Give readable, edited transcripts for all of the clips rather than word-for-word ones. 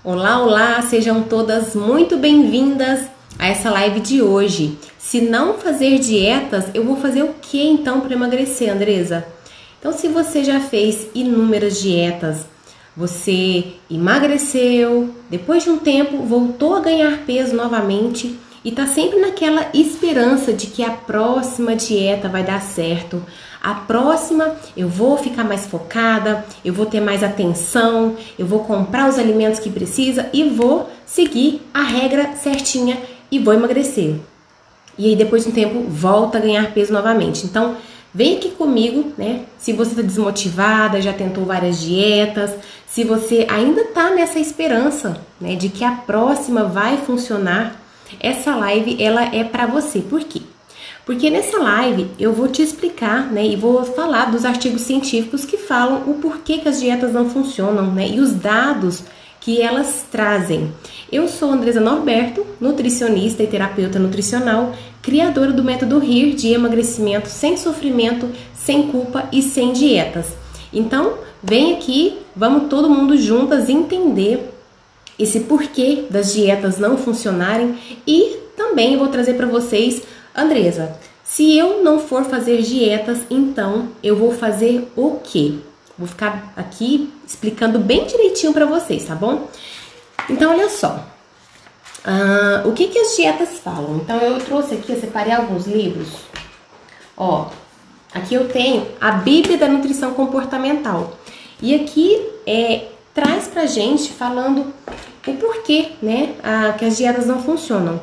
Olá, olá, sejam todas muito bem-vindas a essa live de hoje. Se não fazer dietas, eu vou fazer o que então para emagrecer, Andresa? Então, se você já fez inúmeras dietas, você emagreceu, depois de um tempo voltou a ganhar peso novamente e tá sempre naquela esperança de que a próxima dieta vai dar certo. A próxima eu vou ficar mais focada, eu vou ter mais atenção, eu vou comprar os alimentos que precisa e vou seguir a regra certinha e vou emagrecer. E aí depois de um tempo volta a ganhar peso novamente. Então vem aqui comigo, né? Se você está desmotivada, já tentou várias dietas, se você ainda está nessa esperança, né, de que a próxima vai funcionar, essa live ela é para você. Por quê? Porque nessa live eu vou te explicar, né, e vou falar dos artigos científicos que falam o porquê que as dietas não funcionam, né, e os dados que elas trazem. Eu sou Andresa Norberto, nutricionista e terapeuta nutricional, criadora do método RIR de emagrecimento sem sofrimento, sem culpa e sem dietas. Então, vem aqui, vamos todo mundo juntas entender esse porquê das dietas não funcionarem e também vou trazer para vocês, Andresa, se eu não for fazer dietas, então eu vou fazer o quê? Vou ficar aqui explicando bem direitinho para vocês, tá bom? Então, olha só. O que as dietas falam? Então, eu trouxe aqui, eu separei alguns livros. Ó, aqui eu tenho a Bíblia da Nutrição Comportamental. E aqui traz pra gente falando o porquê, né, que as dietas não funcionam.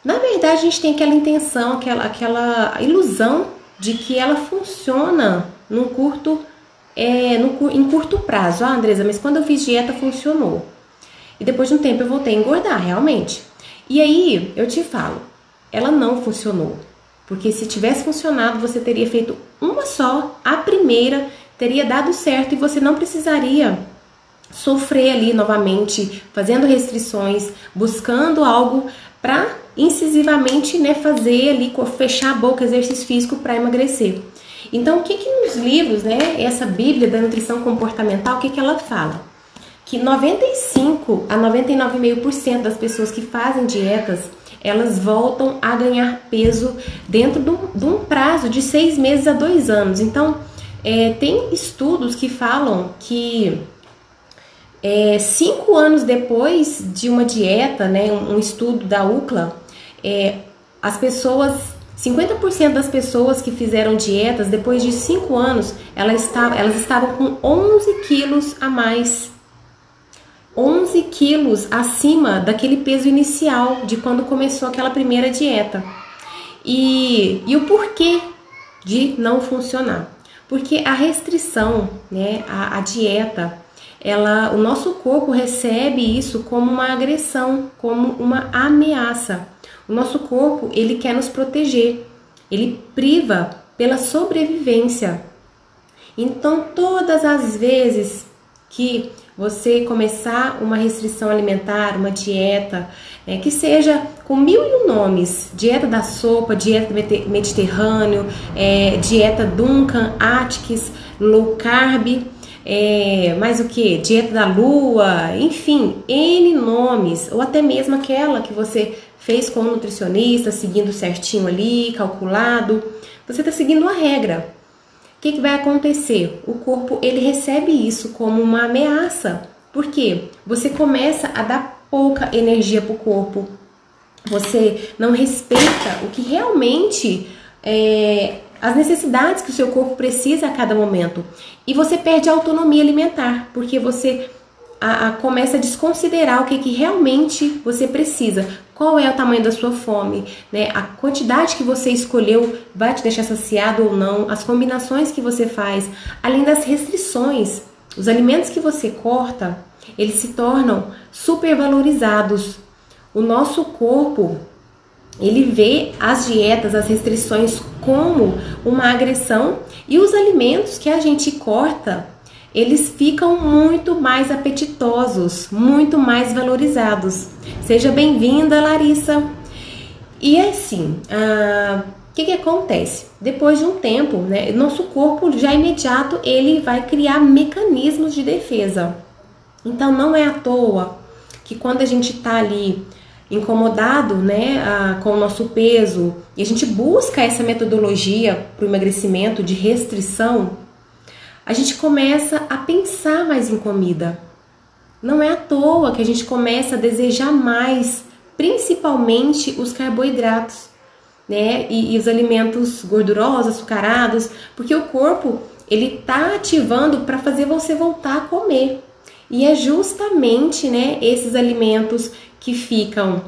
Na verdade, a gente tem aquela intenção, aquela ilusão de que ela funciona em curto prazo. Ah, Andresa, mas quando eu fiz dieta funcionou. E depois de um tempo eu voltei a engordar, realmente. E aí, eu te falo, ela não funcionou. Porque se tivesse funcionado, você teria feito uma só, a primeira, teria dado certo e você não precisaria sofrer ali novamente, fazendo restrições, buscando algo para incisivamente, né, fazer ali, fechar a boca, exercício físico para emagrecer. Então, o que nos livros, né, essa Bíblia da Nutrição Comportamental, o que ela fala? Que 95 a 99,5% das pessoas que fazem dietas, elas voltam a ganhar peso dentro de um prazo de 6 meses a 2 anos. Então, tem estudos que falam que 5 anos depois de uma dieta, né, um estudo da UCLA, as pessoas, 50% das pessoas que fizeram dietas, depois de 5 anos, elas estavam com 11 quilos a mais. 11 quilos acima daquele peso inicial de quando começou aquela primeira dieta. E o porquê de não funcionar? Porque a restrição, né, a dieta, o nosso corpo recebe isso como uma agressão, como uma ameaça. O nosso corpo, ele quer nos proteger, ele priva pela sobrevivência. Então, todas as vezes que você começar uma restrição alimentar, uma dieta, que seja com 1000 nomes, dieta da sopa, dieta do Mediterrâneo, dieta Duncan, Atkins, low carb, mais o que? Dieta da lua, enfim, N nomes, ou até mesmo aquela que você fez com o nutricionista, seguindo certinho ali, calculado, você está seguindo a regra. O que vai acontecer? O corpo, ele recebe isso como uma ameaça. Por quê? Você começa a dar pouca energia para o corpo. Você não respeita o que realmente as necessidades que o seu corpo precisa a cada momento. E você perde a autonomia alimentar, porque você começa a desconsiderar o que realmente você precisa. Qual é o tamanho da sua fome, né? A quantidade que você escolheu vai te deixar saciado ou não, as combinações que você faz, além das restrições. Os alimentos que você corta, eles se tornam supervalorizados. O nosso corpo, ele vê as dietas, as restrições como uma agressão e os alimentos que a gente corta, eles ficam muito mais apetitosos, muito mais valorizados. Seja bem-vinda, Larissa. E assim, o que acontece? Depois de um tempo, né, nosso corpo já imediato, ele vai criar mecanismos de defesa. Então não é à toa que quando a gente tá ali incomodado, né, com o nosso peso, e a gente busca essa metodologia para o emagrecimento de restrição, a gente começa a pensar mais em comida. Não é à toa que a gente começa a desejar mais, principalmente os carboidratos, né, e os alimentos gordurosos, açucarados, porque o corpo ele tá ativando para fazer você voltar a comer. E é justamente, né, esses alimentos que ficam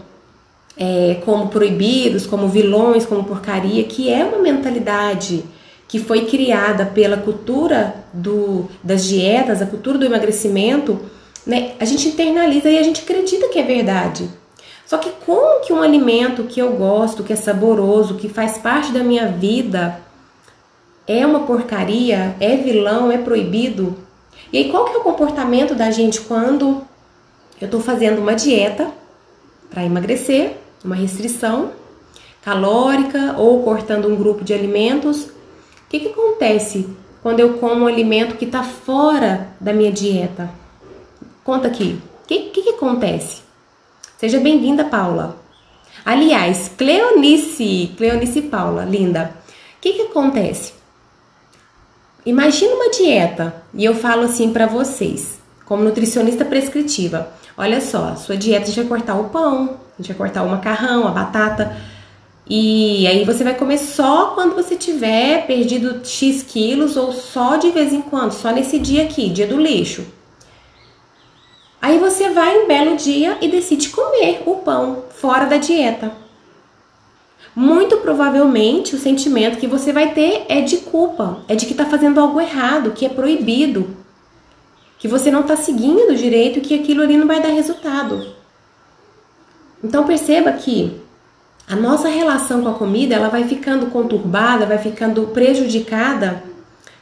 como proibidos, como vilões, como porcaria, que é uma mentalidade que foi criada pela cultura das dietas, a cultura do emagrecimento, né? A gente internaliza e a gente acredita que é verdade. Só que como que um alimento que eu gosto, que é saboroso, que faz parte da minha vida, é uma porcaria, é vilão, é proibido? E aí qual que é o comportamento da gente quando eu estou fazendo uma dieta para emagrecer, uma restrição calórica ou cortando um grupo de alimentos? O que acontece quando eu como um alimento que está fora da minha dieta? Conta aqui. O que acontece? Seja bem-vinda, Paula. Aliás, Cleonice Paula, linda. O que acontece? Imagina uma dieta, e eu falo assim para vocês, como nutricionista prescritiva. Olha só, sua dieta a gente vai cortar o pão, a gente vai cortar o macarrão, a batata, e aí você vai comer só quando você tiver perdido X quilos ou só de vez em quando, só nesse dia aqui, dia do lixo. Aí você vai um belo dia e decide comer o pão fora da dieta. Muito provavelmente o sentimento que você vai ter é de culpa, é de que está fazendo algo errado, que é proibido, que você não está seguindo direito e que aquilo ali não vai dar resultado. Então perceba que a nossa relação com a comida ela vai ficando conturbada, vai ficando prejudicada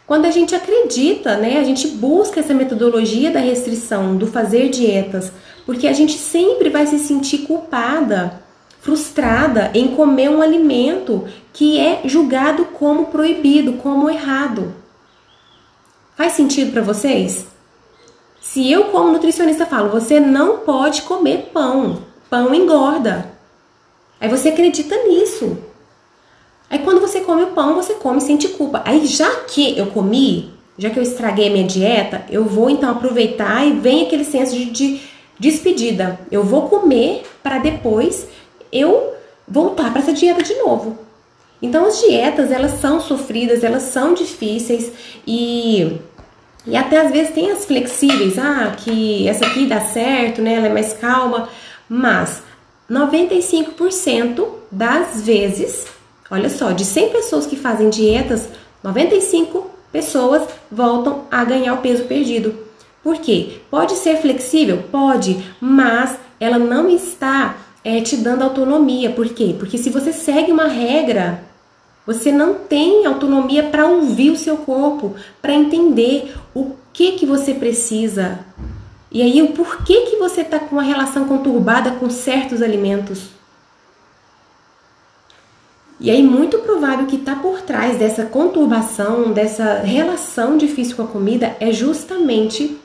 quando a gente acredita, né? A gente busca essa metodologia da restrição, do fazer dietas, porque a gente sempre vai se sentir culpada, frustrada em comer um alimento que é julgado como proibido, como errado. Faz sentido para vocês? Se eu, como nutricionista, falo, você não pode comer pão, pão engorda. Aí você acredita nisso. Aí quando você come o pão, você come e sente culpa. Aí já que eu comi, já que eu estraguei a minha dieta, eu vou então aproveitar e vem aquele senso de despedida. Eu vou comer para depois eu voltar para essa dieta de novo. Então as dietas, elas são sofridas, elas são difíceis e até às vezes tem as flexíveis, que essa aqui dá certo, né? Ela é mais calma, mas 95% das vezes, olha só, de 100 pessoas que fazem dietas, 95 pessoas voltam a ganhar o peso perdido. Por quê? Pode ser flexível? Pode, mas ela não está te dando autonomia. Por quê? Porque se você segue uma regra, você não tem autonomia para ouvir o seu corpo, para entender o que você precisa. E aí, o porquê que você está com uma relação conturbada com certos alimentos. E aí, muito provável que está por trás dessa conturbação, dessa relação difícil com a comida, é justamente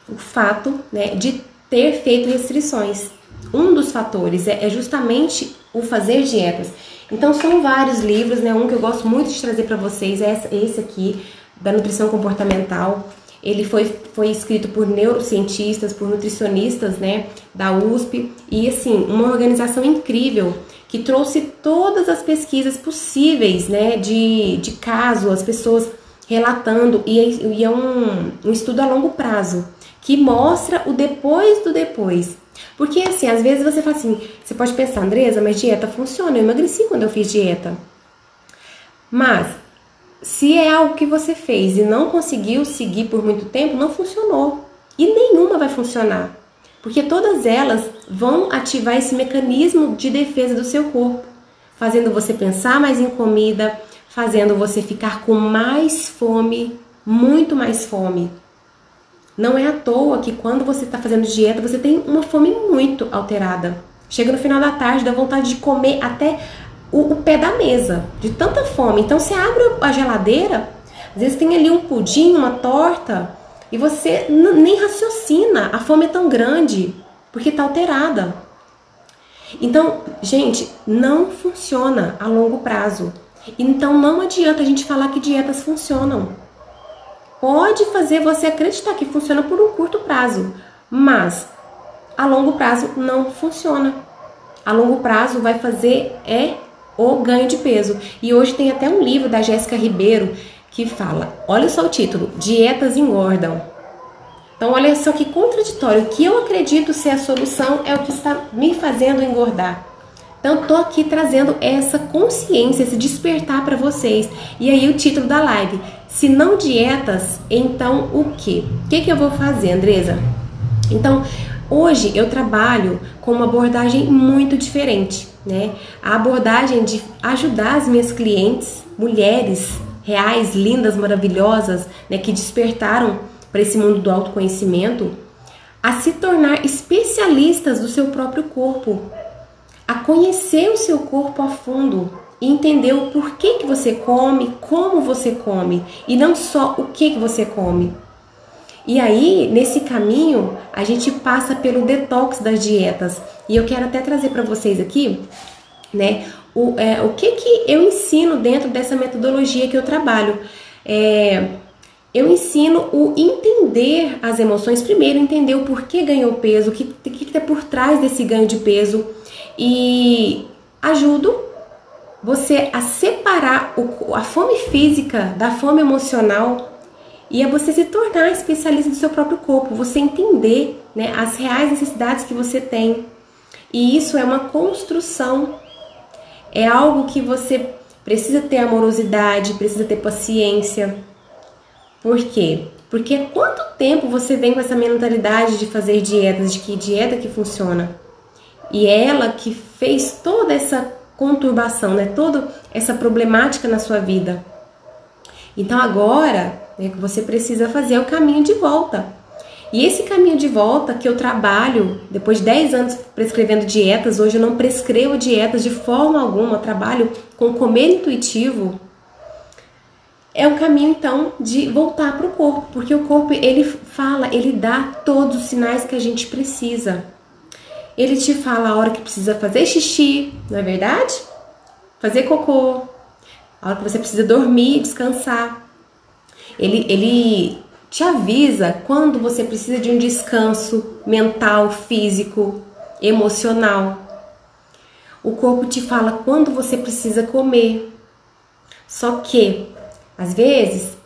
o fato, né, de ter feito restrições. Um dos fatores é justamente o fazer dietas. Então, são vários livros, né? Um que eu gosto muito de trazer para vocês é esse aqui, da nutrição comportamental. Ele foi escrito por neurocientistas, por nutricionistas, né, da USP. E, assim, uma organização incrível que trouxe todas as pesquisas possíveis, né, de caso, as pessoas relatando. E é um estudo a longo prazo, que mostra o depois do depois. Porque, assim, às vezes você fala assim, você pode pensar, Andresa, mas dieta funciona, eu emagreci quando eu fiz dieta. Mas, se é algo que você fez e não conseguiu seguir por muito tempo, não funcionou. E nenhuma vai funcionar. Porque todas elas vão ativar esse mecanismo de defesa do seu corpo, fazendo você pensar mais em comida, fazendo você ficar com mais fome, muito mais fome. Não é à toa que quando você está fazendo dieta, você tem uma fome muito alterada. Chega no final da tarde, dá vontade de comer até o pé da mesa, de tanta fome. Então você abre a geladeira, às vezes tem ali um pudim, uma torta, e você nem raciocina, a fome é tão grande. porque está alterada. Então, gente, não funciona a longo prazo. Então não adianta a gente falar que dietas funcionam. Pode fazer você acreditar que funciona por um curto prazo, mas a longo prazo não funciona. A longo prazo vai fazer o ganho de peso. E hoje tem até um livro da Jéssica Ribeiro que fala, olha só o título, Dietas Engordam. Então olha só que contraditório, o que eu acredito ser a solução é o que está me fazendo engordar. Então tô aqui trazendo essa consciência, esse despertar para vocês. E aí o título da live, se não dietas, então o quê? O que eu vou fazer, Andresa? Então, hoje eu trabalho com uma abordagem muito diferente, né? A abordagem de ajudar as minhas clientes, mulheres reais, lindas, maravilhosas, né, que despertaram para esse mundo do autoconhecimento, a se tornar especialistas do seu próprio corpo, a conhecer o seu corpo a fundo e entender o porquê que você come, como você come e não só o que você come. E aí, nesse caminho, a gente passa pelo detox das dietas. E eu quero até trazer para vocês aqui, né, o que eu ensino dentro dessa metodologia que eu trabalho. Eu ensino o entender as emoções, primeiro entender o porquê ganhou peso, o que está por trás desse ganho de peso, e ajudo você a separar a fome física da fome emocional e a você se tornar especialista do seu próprio corpo, você entender, né, as reais necessidades que você tem. E isso é uma construção, é algo que você precisa ter amorosidade, precisa ter paciência. Por quê? Porque há quanto tempo você vem com essa mentalidade de fazer dietas, de que dieta que funciona? E é ela que fez toda essa conturbação, né? Toda essa problemática na sua vida. Então agora, né, o que você precisa fazer é o caminho de volta. E esse caminho de volta que eu trabalho, depois de 10 anos prescrevendo dietas, hoje eu não prescrevo dietas de forma alguma, eu trabalho com comer intuitivo, é o caminho então de voltar para o corpo, porque o corpo ele fala, ele dá todos os sinais que a gente precisa. Ele te fala a hora que precisa fazer xixi, não é verdade? Fazer cocô, a hora que você precisa dormir, descansar. Ele te avisa quando você precisa de um descanso mental, físico, emocional. O corpo te fala quando você precisa comer. Só que às vezes,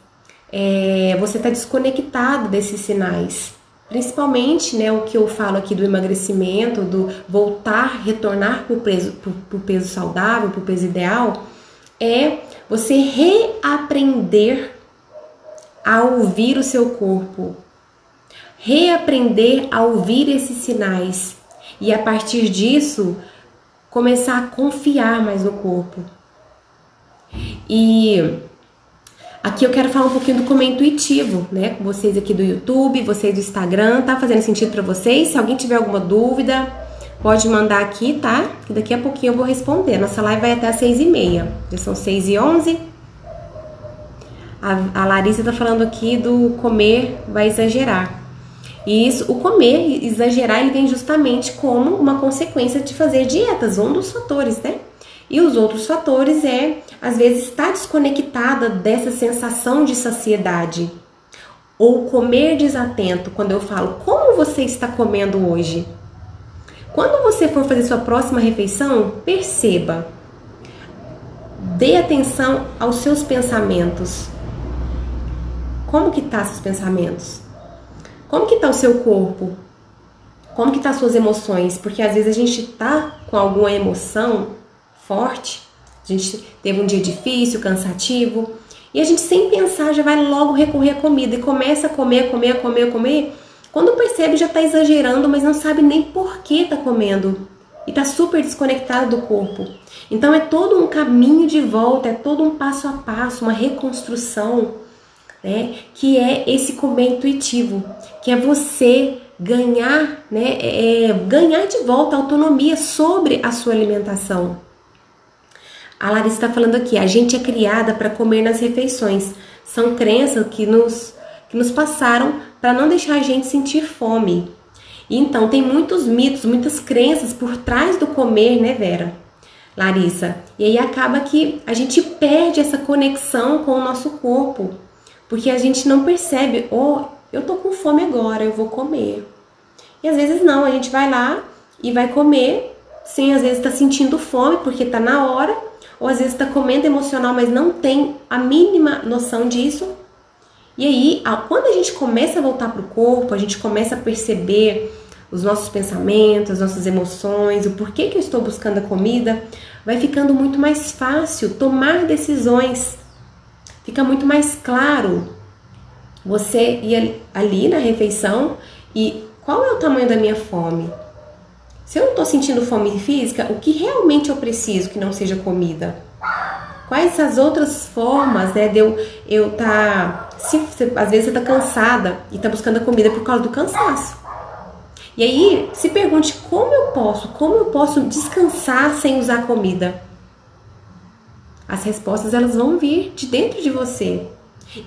você está desconectado desses sinais. Principalmente, né, o que eu falo aqui do emagrecimento, do voltar, retornar para o peso saudável, para o peso ideal, é você reaprender a ouvir o seu corpo. Reaprender a ouvir esses sinais. E a partir disso, começar a confiar mais no corpo. E aqui eu quero falar um pouquinho do comer intuitivo, né? Com vocês aqui do YouTube, vocês do Instagram. Tá fazendo sentido pra vocês? Se alguém tiver alguma dúvida, pode mandar aqui, tá? Que daqui a pouquinho eu vou responder. Nossa live vai até às 6h30. Já são 6h11. A Larissa tá falando aqui do comer vai exagerar. E isso, o comer, exagerar, ele vem justamente como uma consequência de fazer dietas, um dos fatores, né? E os outros fatores às vezes, estar desconectada dessa sensação de saciedade. Ou comer desatento, quando eu falo, como você está comendo hoje? Quando você for fazer sua próxima refeição, perceba. Dê atenção aos seus pensamentos. Como que tá seus pensamentos? Como que tá o seu corpo? Como que tá as suas emoções? Porque às vezes a gente tá com alguma emoção forte, a gente teve um dia difícil, cansativo, e a gente sem pensar já vai logo recorrer à comida e começa a comer. Quando percebe já tá exagerando, mas não sabe nem por que tá comendo e tá super desconectado do corpo. Então é todo um caminho de volta, é todo um passo a passo, uma reconstrução, né, que é esse comer intuitivo, que é você ganhar, né, ganhar de volta a autonomia sobre a sua alimentação. A Larissa está falando aqui, a gente é criada para comer nas refeições. São crenças que nos passaram para não deixar a gente sentir fome. Então, tem muitos mitos, muitas crenças por trás do comer, né, Vera? Larissa? E aí acaba que a gente perde essa conexão com o nosso corpo, porque a gente não percebe, eu tô com fome agora, eu vou comer. E às vezes não, a gente vai lá e vai comer, sem às vezes tá sentindo fome, porque tá na hora, ou às vezes tá comendo emocional, mas não tem a mínima noção disso. E aí, quando a gente começa a voltar pro corpo, a gente começa a perceber os nossos pensamentos, as nossas emoções, o porquê que eu estou buscando a comida, vai ficando muito mais fácil tomar decisões. Fica muito mais claro você ir ali na refeição e qual é o tamanho da minha fome? Se eu não estou sentindo fome física, o que realmente eu preciso que não seja comida? Quais as outras formas, né, de eu tá... às vezes você tá cansada e tá buscando a comida por causa do cansaço. E aí, se pergunte como eu posso descansar sem usar comida? As respostas, elas vão vir de dentro de você.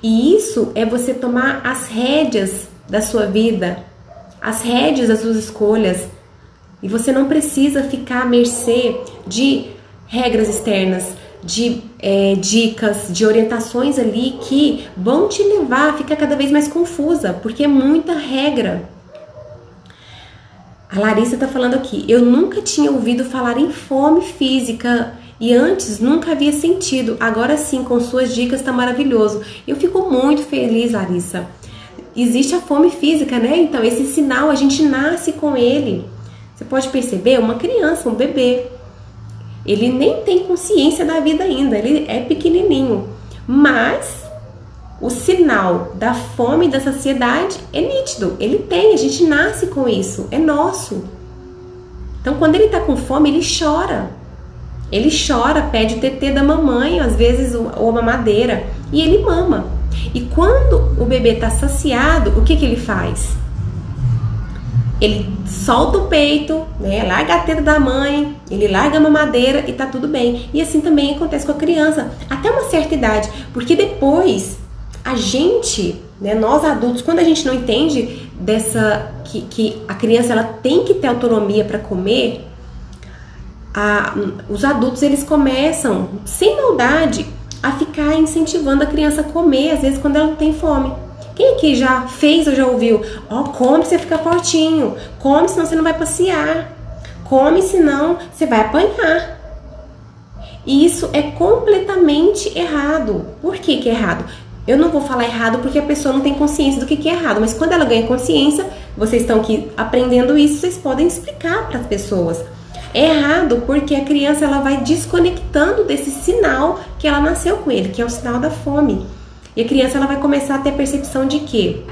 E isso é você tomar as rédeas da sua vida, as rédeas das suas escolhas. E você não precisa ficar à mercê de regras externas, de dicas, de orientações ali que vão te levar a ficar cada vez mais confusa, porque é muita regra. A Larissa está falando aqui, eu nunca tinha ouvido falar em fome física e antes nunca havia sentido, agora sim, com suas dicas está maravilhoso. Eu fico muito feliz, Larissa. Existe a fome física, né? Então esse sinal a gente nasce com ele. Você pode perceber, uma criança, um bebê, ele nem tem consciência da vida ainda, ele é pequenininho, mas o sinal da fome e da saciedade é nítido, ele tem, a gente nasce com isso, é nosso. Então quando ele tá com fome, ele chora, pede o tetê da mamãe, às vezes ou a mamadeira, e ele mama. E quando o bebê tá saciado, o que ele faz? Ele solta o peito, né, larga a teta da mãe, ele larga a mamadeira e tá tudo bem. E assim também acontece com a criança, até uma certa idade, porque depois a gente, né, nós adultos, quando a gente não entende que a criança ela tem que ter autonomia para comer, os adultos eles começam, sem maldade, a ficar incentivando a criança a comer, às vezes quando ela não tem fome. Quem aqui já fez ou já ouviu? Come se você ficar fortinho, come senão você não vai passear, come senão você vai apanhar. E isso é completamente errado. Por que é errado? Eu não vou falar errado porque a pessoa não tem consciência do que é errado, mas quando ela ganha consciência, vocês estão aqui aprendendo isso, vocês podem explicar para as pessoas. É errado porque a criança ela vai desconectando desse sinal que ela nasceu com ele, que é o sinal da fome. E a criança ela vai começar a ter a percepção de que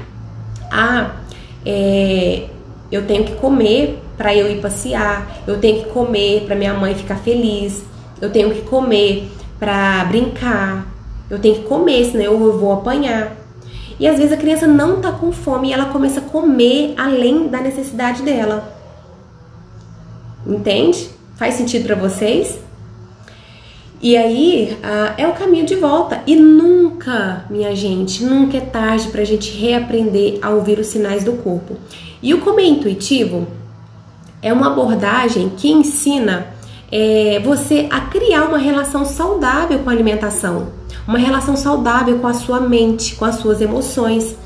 eu tenho que comer para eu ir passear, eu tenho que comer para minha mãe ficar feliz, eu tenho que comer para brincar, eu tenho que comer, senão eu vou apanhar. E às vezes a criança não tá com fome e ela começa a comer além da necessidade dela. Entende? Faz sentido para vocês? E aí, é o caminho de volta. E nunca, minha gente, nunca é tarde pra gente reaprender a ouvir os sinais do corpo. E o comer intuitivo é uma abordagem que ensina você a criar uma relação saudável com a alimentação. Uma relação saudável com a sua mente, com as suas emoções,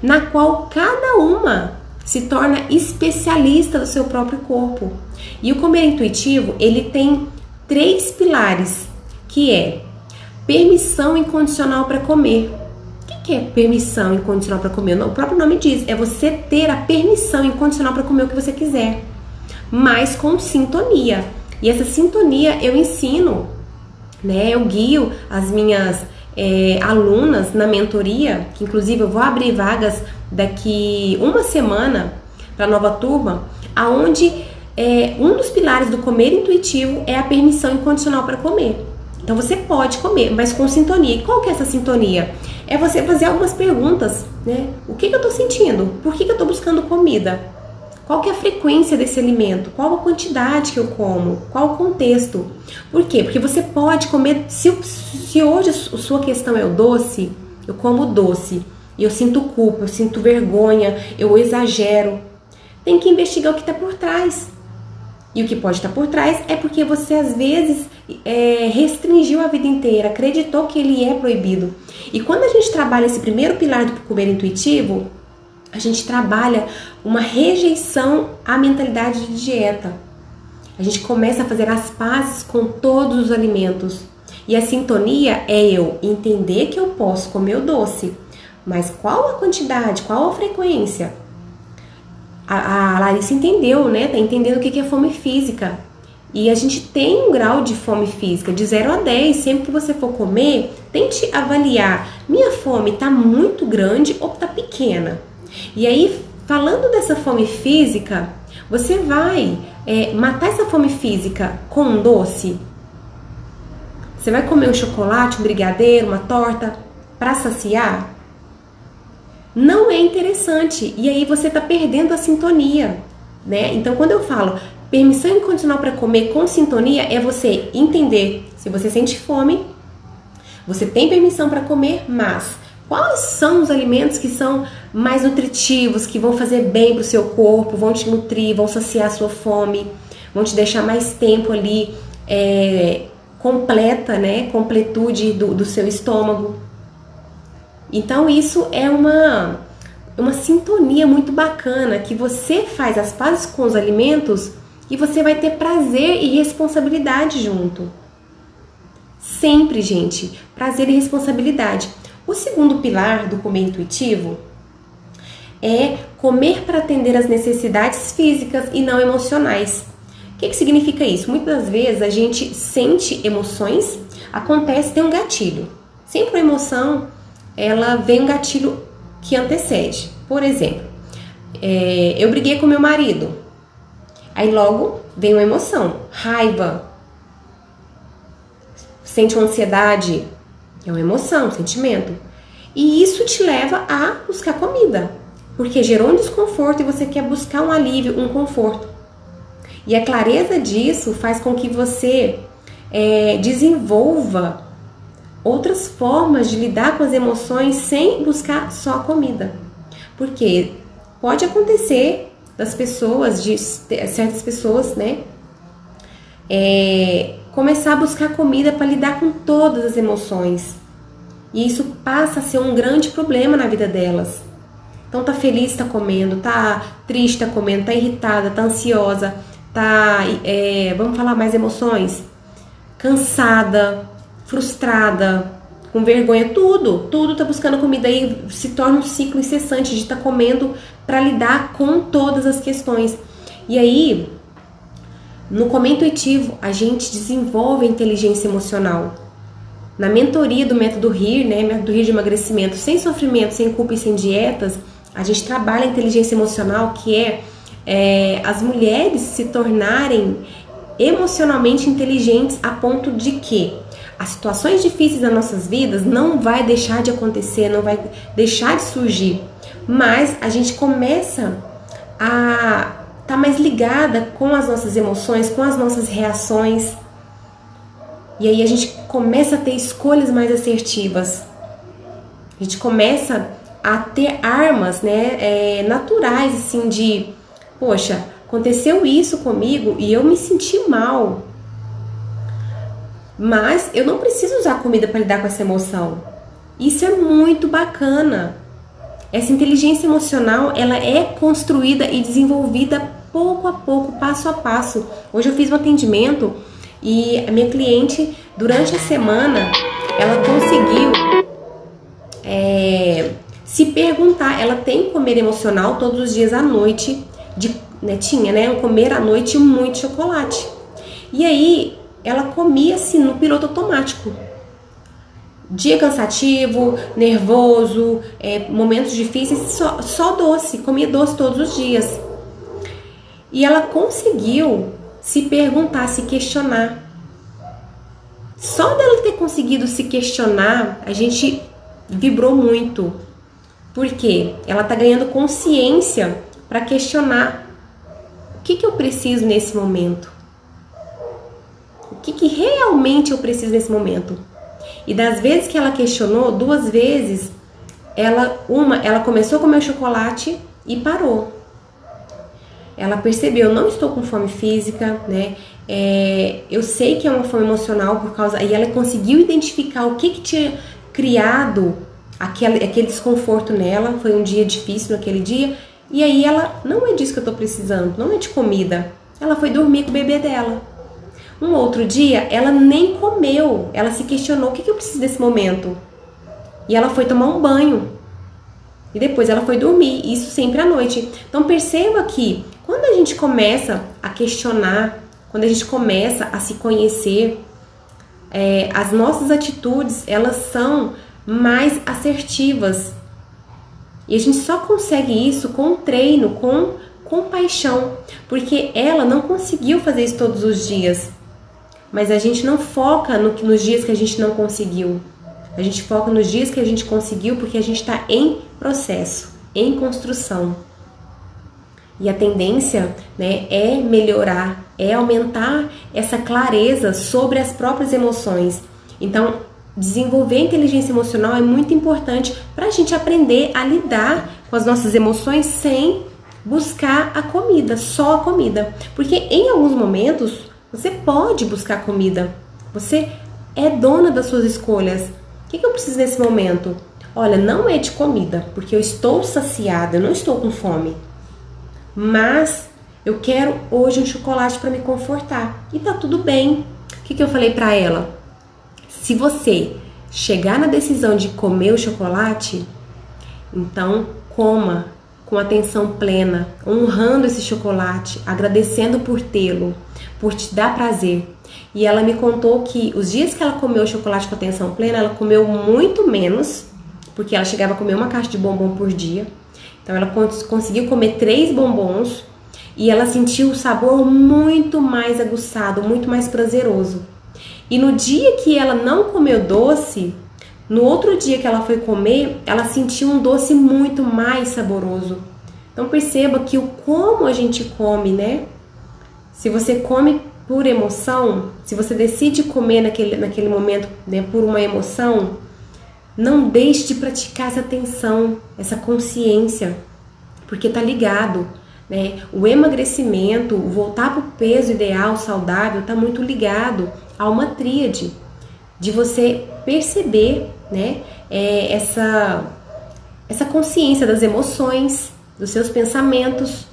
na qual cada uma se torna especialista do seu próprio corpo. E o comer intuitivo, ele tem 3 pilares, que é permissão incondicional para comer. O que é permissão incondicional para comer? O próprio nome diz, é você ter a permissão incondicional para comer o que você quiser, mas com sintonia. E essa sintonia eu ensino, né? Eu guio as minhas alunas na mentoria, que inclusive eu vou abrir vagas daqui uma semana para a nova turma, aonde um dos pilares do comer intuitivo é a permissão incondicional para comer. Então você pode comer, mas com sintonia. E qual que é essa sintonia? É você fazer algumas perguntas, né? O que eu tô sentindo? Por que eu tô buscando comida? Qual que é a frequência desse alimento? Qual a quantidade que eu como? Qual o contexto? Por quê? Porque você pode comer, se hoje a sua questão é o doce, eu como doce, e eu sinto culpa, eu sinto vergonha, eu exagero. tem que investigar o que está por trás. E o que pode estar por trás é porque você, às vezes, restringiu a vida inteira, acreditou que ele é proibido. E quando a gente trabalha esse primeiro pilar do comer intuitivo, a gente trabalha uma rejeição à mentalidade de dieta. A gente começa a fazer as pazes com todos os alimentos. E a sintonia é eu entender que eu posso comer o doce, mas qual a quantidade, qual a frequência? A Larissa entendeu, né? Tá entendendo o que é fome física. E a gente tem um grau de fome física, de 0 a 10. Sempre que você for comer, tente avaliar. Minha fome tá muito grande ou tá pequena? E aí, falando dessa fome física, você vai matar essa fome física com um doce? Você vai comer um chocolate, um brigadeiro, uma torta para saciar? Não é interessante. E aí você está perdendo a sintonia, né? Então, quando eu falo permissão incondicional para comer com sintonia, é você entender se você sente fome, você tem permissão para comer, mas quais são os alimentos que são mais nutritivos, que vão fazer bem para o seu corpo, vão te nutrir, vão saciar a sua fome, vão te deixar mais tempo ali completa, né? Completude do seu estômago. Então isso é uma sintonia muito bacana, que você faz as pazes com os alimentos e você vai ter prazer e responsabilidade junto. Sempre, gente, prazer e responsabilidade. O segundo pilar do comer intuitivo é comer para atender as necessidades físicas e não emocionais. O que significa isso? Muitas das vezes a gente sente emoções, tem um gatilho. Sempre a emoção, ela vem um gatilho que antecede. Por exemplo, eu briguei com meu marido. Aí logo vem uma emoção, raiva. Sente uma ansiedade, é uma emoção, um sentimento. E isso te leva a buscar comida, porque gerou um desconforto e você quer buscar um alívio, um conforto. E a clareza disso faz com que você desenvolva outras formas de lidar com as emoções sem buscar só a comida. Porque pode acontecer das pessoas, de certas pessoas, né, começar a buscar comida para lidar com todas as emoções. E isso passa a ser um grande problema na vida delas. Então tá feliz, tá comendo, tá triste, tá comendo, tá irritada, tá ansiosa, tá, vamos falar mais emoções, cansada, frustrada, com vergonha, tudo tá buscando comida, aí se torna um ciclo incessante de estar comendo para lidar com todas as questões. E aí, no comer intuitivo, a gente desenvolve a inteligência emocional. Na mentoria do método RIR, né, método RIR de emagrecimento, sem sofrimento, sem culpa e sem dietas, a gente trabalha a inteligência emocional, que é as mulheres se tornarem emocionalmente inteligentes a ponto de que as situações difíceis das nossas vidas não vai deixar de acontecer, não vai deixar de surgir, mas a gente começa a estar mais ligada com as nossas emoções, com as nossas reações, e aí a gente começa a ter escolhas mais assertivas, a gente começa a ter armas, né, naturais, assim, de, poxa, aconteceu isso comigo e eu me senti mal, mas eu não preciso usar comida para lidar com essa emoção. Isso é muito bacana. Essa inteligência emocional, ela é construída e desenvolvida pouco a pouco, passo a passo. Hoje eu fiz um atendimento e a minha cliente, durante a semana, ela conseguiu se perguntar. Ela tem comer emocional todos os dias à noite, tinha, né, um comer à noite muito chocolate. E aí ela comia assim no piloto automático. Dia cansativo, nervoso, momentos difíceis, só doce, comia doce todos os dias. E ela conseguiu se perguntar, se questionar. Só dela ter conseguido se questionar, a gente vibrou muito. Porque ela tá ganhando consciência para questionar o que eu preciso nesse momento. O que realmente eu preciso nesse momento. E das vezes que ela questionou, 2 vezes, ela começou a comer chocolate e parou. ela percebeu, não estou com fome física, né? Eu sei que é uma fome emocional por causa... E ela conseguiu identificar o que tinha criado aquele desconforto nela. Foi um dia difícil naquele dia. E aí ela, não é disso que eu tô precisando, não é de comida. Ela foi dormir com o bebê dela. Um outro dia, ela nem comeu. Ela se questionou, o que eu preciso nesse momento? E ela foi tomar um banho. E depois ela foi dormir, isso sempre à noite. Então perceba que quando a gente começa a questionar, quando a gente começa a se conhecer, as nossas atitudes, elas são mais assertivas. E a gente só consegue isso com treino, com compaixão. Porque ela não conseguiu fazer isso todos os dias. Mas a gente não foca nos dias que a gente não conseguiu. A gente foca nos dias que a gente conseguiu porque a gente está em processo, em construção. E a tendência, né, é melhorar, é aumentar essa clareza sobre as próprias emoções. Então, desenvolver a inteligência emocional é muito importante para a gente aprender a lidar com as nossas emoções sem buscar a comida, só a comida. Porque em alguns momentos, você pode buscar comida. Você é dona das suas escolhas. O que eu preciso nesse momento? Olha, não é de comida, porque eu estou saciada, eu não estou com fome. Mas eu quero hoje um chocolate para me confortar. E tá tudo bem. O que eu falei para ela? Se você chegar na decisão de comer o chocolate, então coma com atenção plena, honrando esse chocolate, agradecendo por tê-lo, por te dar prazer. E ela me contou que os dias que ela comeu o chocolate com atenção plena, ela comeu muito menos, porque ela chegava a comer uma caixa de bombom por dia. Então ela conseguiu comer 3 bombons e ela sentiu o sabor muito mais aguçado, muito mais prazeroso. E no dia que ela não comeu doce, no outro dia que ela foi comer, ela sentiu um doce muito mais saboroso. Então perceba que o como a gente come, né? Se você come por emoção, se você decide comer naquele momento, né, por uma emoção, não deixe de praticar essa atenção, essa consciência, porque tá ligado, né? O emagrecimento, o voltar para o peso ideal, saudável, tá muito ligado a uma tríade de você perceber, né, essa consciência das emoções, dos seus pensamentos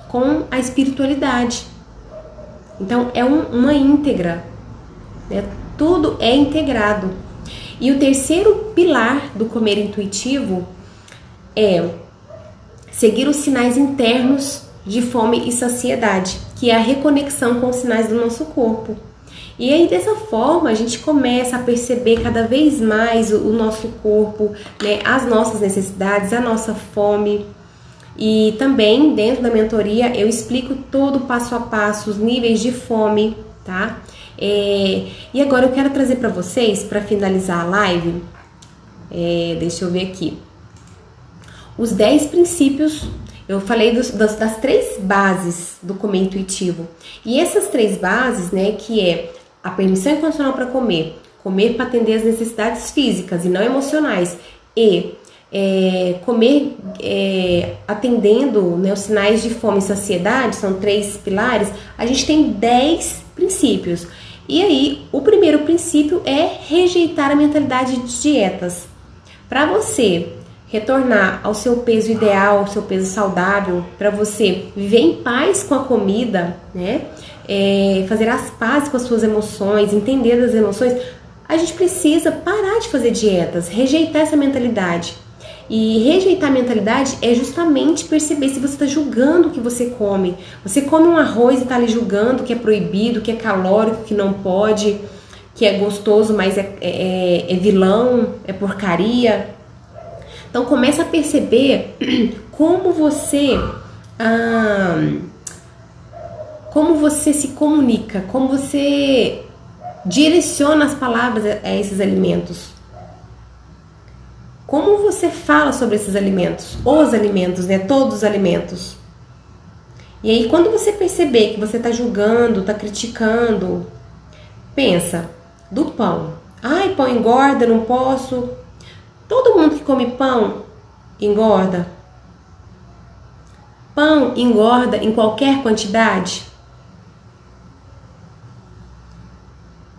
com a espiritualidade. Então é uma íntegra, né? Tudo é integrado. E o terceiro pilar do comer intuitivo é seguir os sinais internos de fome e saciedade, que é a reconexão com os sinais do nosso corpo. E aí dessa forma a gente começa a perceber cada vez mais o nosso corpo, né, as nossas necessidades, a nossa fome. E também dentro da mentoria eu explico todo passo a passo, os níveis de fome, tá? E agora eu quero trazer para vocês, para finalizar a live, deixa eu ver aqui, os 10 princípios. Eu falei das 3 bases do comer intuitivo. E essas 3 bases, né, que é a permissão incondicional para comer, comer para atender as necessidades físicas e não emocionais, e comer atendendo, né, os sinais de fome e saciedade, são 3 pilares. A gente tem 10 princípios. E aí, o primeiro princípio é rejeitar a mentalidade de dietas. Para você retornar ao seu peso ideal, ao seu peso saudável, para você viver em paz com a comida, né? Fazer as pazes com as suas emoções, entender as emoções, a gente precisa parar de fazer dietas, rejeitar essa mentalidade. E rejeitar a mentalidade é justamente perceber se você está julgando o que você come. Você come um arroz e está ali julgando que é proibido, que é calórico, que não pode, que é gostoso, mas é vilão, é porcaria. Então começa a perceber como você se comunica, como você direciona as palavras a esses alimentos. Como você fala sobre esses alimentos, os alimentos, né? Todos os alimentos. E aí, quando você perceber que você está julgando, está criticando, pensa, do pão. Ai, pão engorda, não posso. Todo mundo que come pão engorda. Pão engorda em qualquer quantidade?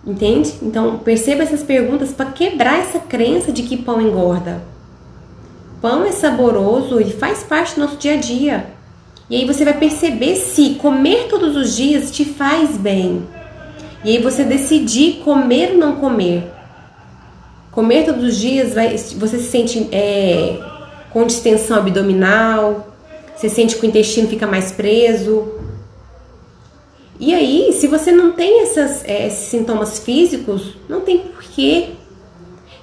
Entende? Então, perceba essas perguntas para quebrar essa crença de que pão engorda. Pão é saboroso e faz parte do nosso dia a dia. E aí você vai perceber se comer todos os dias te faz bem. E aí você decidir comer ou não comer. Comer todos os dias, você se sente com distensão abdominal, você sente que o intestino fica mais preso. E aí, se você não tem esses sintomas físicos, não tem porquê.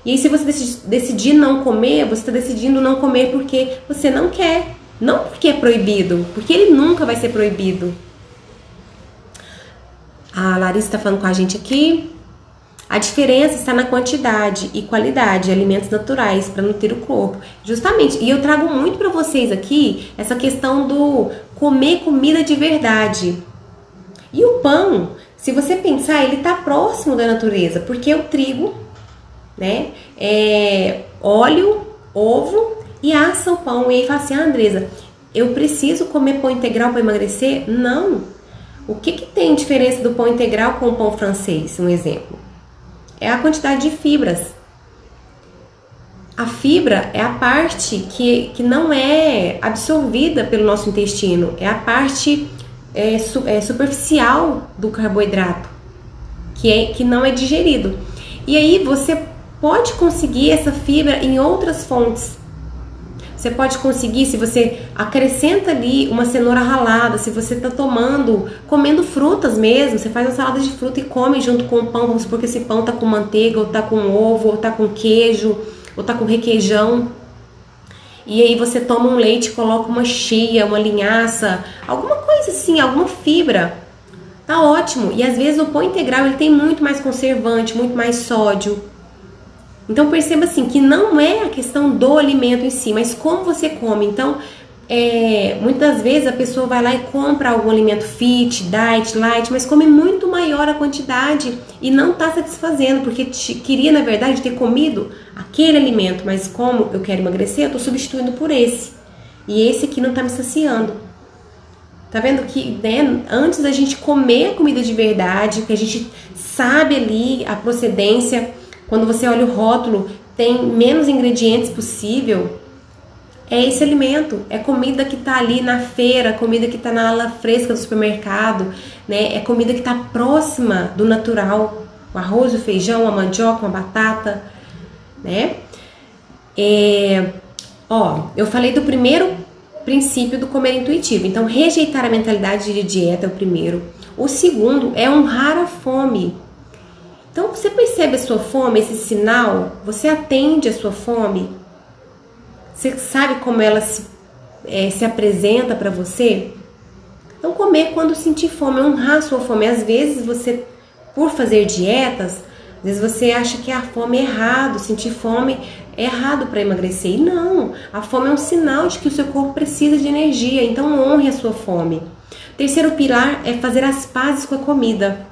E aí, se você decidir não comer, você está decidindo não comer porque você não quer. Não porque é proibido, porque ele nunca vai ser proibido. A Larissa está falando com a gente aqui. A diferença está na quantidade e qualidade de alimentos naturais para nutrir o corpo. Justamente, e eu trago muito para vocês aqui essa questão do comer comida de verdade. E o pão, se você pensar, ele está próximo da natureza, porque o trigo, né, óleo, ovo e assa o pão. E aí fala assim, Andresa, eu preciso comer pão integral para emagrecer? Não. O que tem diferença do pão integral com o pão francês, um exemplo? É a quantidade de fibras. A fibra é a parte que não é absorvida pelo nosso intestino, é a parte superficial do carboidrato, que não é digerido. E aí você pode conseguir essa fibra em outras fontes. Você pode conseguir se você acrescenta ali uma cenoura ralada, se você está comendo frutas mesmo, você faz uma salada de fruta e come junto com o pão, vamos supor que esse pão tá com manteiga, ou tá com ovo, ou tá com queijo, ou tá com requeijão. E aí você toma um leite, coloca uma chia, uma linhaça, alguma coisa assim, alguma fibra. Tá ótimo. E às vezes o pão integral ele tem muito mais conservante, muito mais sódio. Então perceba assim que não é a questão do alimento em si, mas como você come. Então, muitas vezes a pessoa vai lá e compra algum alimento fit, diet, light, mas come muito maior a quantidade e não está satisfazendo, porque queria, na verdade, ter comido aquele alimento, mas como eu quero emagrecer, eu estou substituindo por esse. E esse aqui não está me saciando. Tá vendo que, né, antes da gente comer a comida de verdade, que a gente sabe ali a procedência, quando você olha o rótulo, tem menos ingredientes possível, é esse alimento, é comida que tá ali na feira, comida que tá na ala fresca do supermercado, né? É comida que tá próxima do natural, o arroz, o feijão, a mandioca, a batata, né? Eu falei do primeiro princípio do comer intuitivo, então rejeitar a mentalidade de dieta é o primeiro. O segundo é honrar a fome. Então, você percebe a sua fome, esse sinal? Você atende a sua fome? Você sabe como ela se apresenta para você? Então, comer quando sentir fome, honrar a sua fome. Às vezes, você, por fazer dietas, às vezes você acha que a fome é errado, sentir fome é errado para emagrecer. E não, a fome é um sinal de que o seu corpo precisa de energia, então honre a sua fome. O terceiro pilar é fazer as pazes com a comida.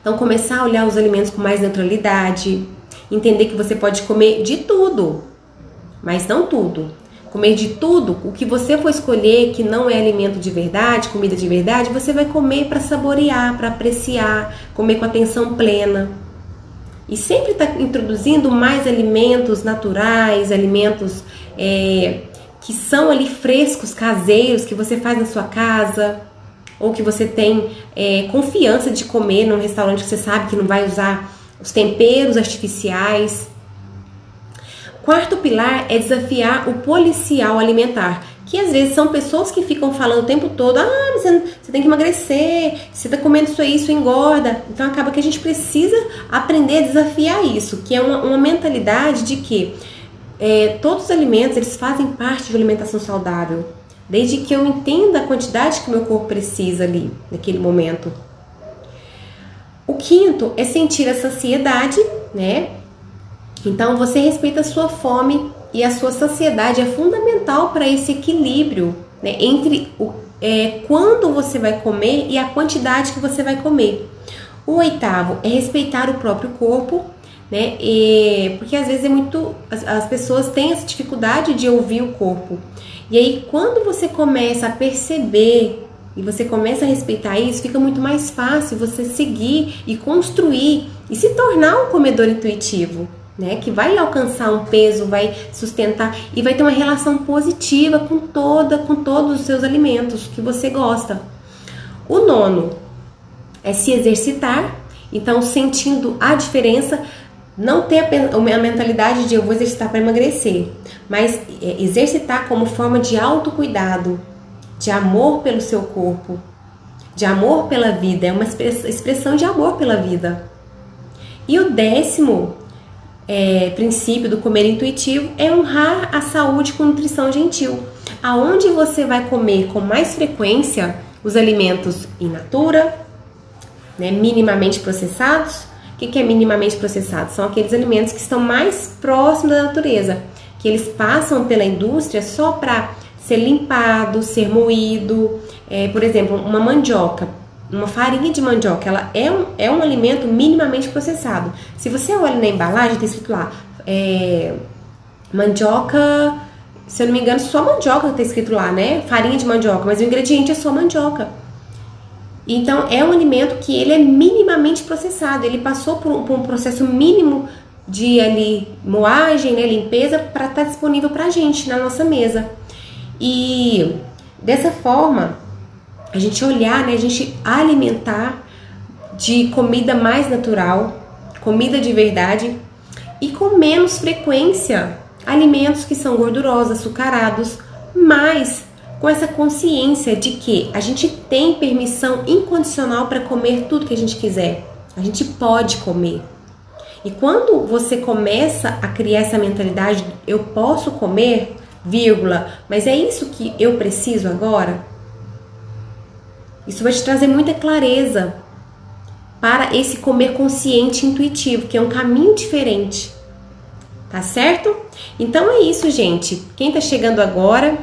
Então, começar a olhar os alimentos com mais neutralidade, entender que você pode comer de tudo, mas não tudo. Comer de tudo, o que você for escolher que não é alimento de verdade, comida de verdade, você vai comer para saborear, para apreciar, comer com atenção plena. E sempre está introduzindo mais alimentos naturais, alimentos que são ali frescos, caseiros, que você faz na sua casa, ou que você tem confiança de comer num restaurante que você sabe que não vai usar os temperos artificiais. Quarto pilar é desafiar o policial alimentar, que às vezes são pessoas que ficam falando o tempo todo, você tem que emagrecer, você está comendo isso engorda. Então acaba que a gente precisa aprender a desafiar isso, que é uma mentalidade de que todos os alimentos eles fazem parte de uma alimentação saudável. Desde que eu entenda a quantidade que o meu corpo precisa ali, naquele momento. O quinto é sentir a saciedade, né? Então, você respeita a sua fome e a sua saciedade é fundamental para esse equilíbrio, né? Entre quando você vai comer e a quantidade que você vai comer. O oitavo é respeitar o próprio corpo, né? Porque às vezes as pessoas têm essa dificuldade de ouvir o corpo. E aí, quando você começa a perceber e você começa a respeitar isso, fica muito mais fácil você seguir e construir e se tornar um comedor intuitivo, né? Que vai alcançar um peso, vai sustentar e vai ter uma relação positiva com todos os seus alimentos que você gosta. O nono é se exercitar, então sentindo a diferença, não ter a mentalidade de eu vou exercitar para emagrecer, mas exercitar como forma de autocuidado, de amor pelo seu corpo, de amor pela vida, é uma expressão de amor pela vida. E o 10º princípio do comer intuitivo é honrar a saúde com nutrição gentil, aonde você vai comer com mais frequência os alimentos in natura, né, minimamente processados. O que é minimamente processado? São aqueles alimentos que estão mais próximos da natureza, que eles passam pela indústria só para ser limpado, ser moído. Por exemplo, uma mandioca, uma farinha de mandioca, ela é um alimento minimamente processado. Se você olha na embalagem, tem escrito lá, mandioca, se eu não me engano, só mandioca está escrito lá, né? Farinha de mandioca, mas o ingrediente é só mandioca. Então, é um alimento que ele é minimamente processado, ele passou por um processo mínimo de ali, moagem, né, limpeza, para estar disponível para a gente na nossa mesa. E dessa forma, a gente olhar, né, a gente alimentar de comida mais natural, comida de verdade e com menos frequência alimentos que são gordurosos, açucarados, mas com essa consciência de que a gente tem permissão incondicional para comer tudo que a gente quiser. A gente pode comer. E quando você começa a criar essa mentalidade, eu posso comer, vírgula, mas é isso que eu preciso agora? Isso vai te trazer muita clareza para esse comer consciente e intuitivo, que é um caminho diferente. Tá certo? Então é isso, gente. Quem tá chegando agora,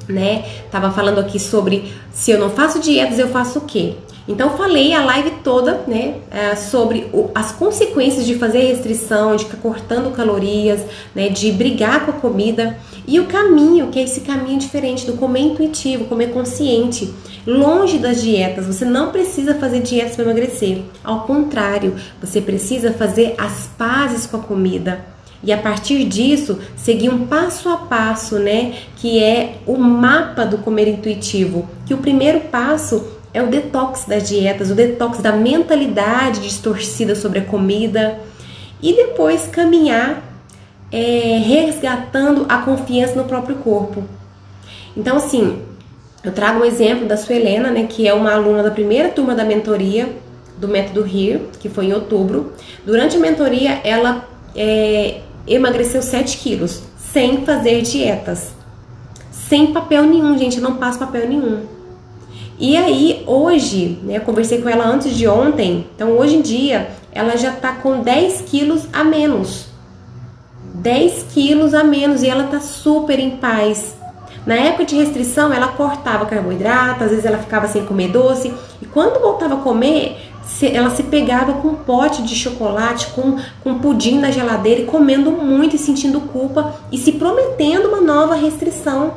né, tava falando aqui sobre se eu não faço dietas, eu faço o quê? Então eu falei a live toda, né, sobre as consequências de fazer restrição, de ficar cortando calorias, né, de brigar com a comida e o caminho, que é esse caminho diferente do comer intuitivo, comer consciente, longe das dietas. Você não precisa fazer dietas para emagrecer, ao contrário, você precisa fazer as pazes com a comida. E a partir disso, seguir um passo a passo, né? Que é o mapa do comer intuitivo. Que o primeiro passo é o detox das dietas, o detox da mentalidade distorcida sobre a comida. E depois caminhar resgatando a confiança no próprio corpo. Então, assim, eu trago um exemplo da Suelena, né? Que é uma aluna da primeira turma da mentoria do Método HEAR, que foi em outubro. Durante a mentoria, ela emagreceu 7 quilos, sem fazer dietas, sem papel nenhum, gente, eu não passo papel nenhum. E aí, hoje, né, eu conversei com ela antes de ontem, então hoje em dia, ela já tá com 10 quilos a menos. 10 quilos a menos e ela tá super em paz. Na época de restrição, ela cortava carboidrato, às vezes ela ficava sem comer doce, e quando voltava a comer, ela se pegava com um pote de chocolate, com pudim na geladeira e comendo muito e sentindo culpa e se prometendo uma nova restrição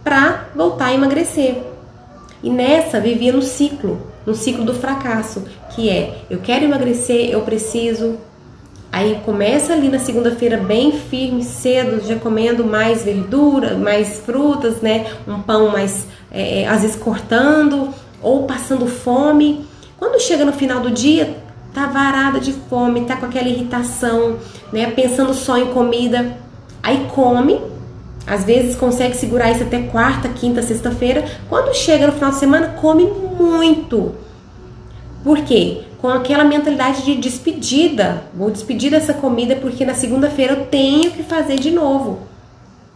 para voltar a emagrecer. E nessa vivia no ciclo do fracasso, que é, eu quero emagrecer, eu preciso. Aí começa ali na segunda-feira bem firme, cedo, já comendo mais verdura, mais frutas, né? Um pão mais, às vezes cortando ou passando fome. Quando chega no final do dia, tá varada de fome, tá com aquela irritação, né? Pensando só em comida. Aí come, às vezes consegue segurar isso até quarta, quinta, sexta-feira. Quando chega no final de semana, come muito. Por quê? Com aquela mentalidade de despedida. Vou despedir dessa comida porque na segunda-feira eu tenho que fazer de novo.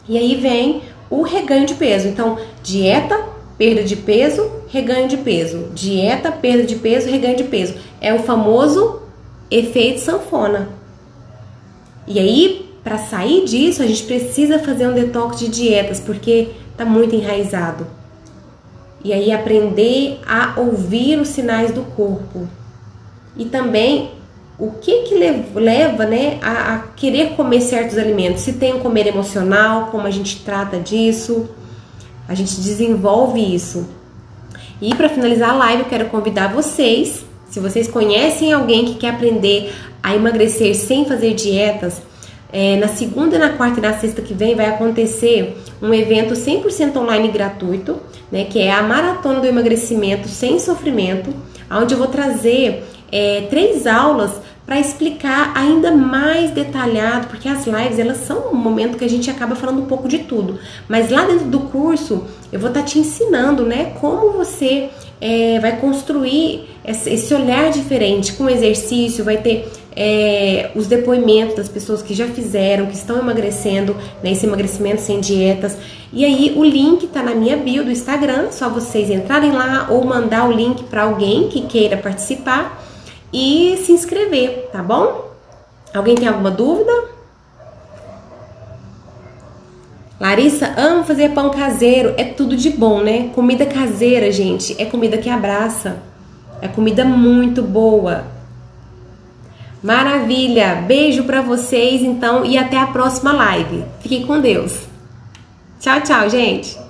E aí vem o reganho de peso. Então, dieta, perda de peso, reganho de peso. Dieta, perda de peso, reganho de peso. É o famoso efeito sanfona. E aí, para sair disso, a gente precisa fazer um detox de dietas, porque tá muito enraizado. E aí, aprender a ouvir os sinais do corpo. E também, o que leva, né, a querer comer certos alimentos? Se tem um comer emocional, como a gente trata disso. A gente desenvolve isso. E para finalizar a live, eu quero convidar vocês, se vocês conhecem alguém que quer aprender a emagrecer sem fazer dietas, na segunda, na quarta e na sexta que vem vai acontecer um evento 100% online gratuito, né, que é a Maratona do Emagrecimento Sem Sofrimento, onde eu vou trazer 3 aulas para explicar ainda mais detalhado, porque as lives elas são um momento que a gente acaba falando um pouco de tudo, mas lá dentro do curso eu vou estar te ensinando, né, como você vai construir esse olhar diferente com exercício, vai ter os depoimentos das pessoas que já fizeram, que estão emagrecendo, né, esse emagrecimento sem dietas. E aí o link tá na minha bio do Instagram, só vocês entrarem lá ou mandar o link para alguém que queira participar e se inscrever, tá bom? Alguém tem alguma dúvida? Larissa, amo fazer pão caseiro, é tudo de bom, né? Comida caseira, gente, é comida que abraça, é comida muito boa. Maravilha, beijo pra vocês então e até a próxima live. Fiquem com Deus. Tchau, tchau, gente.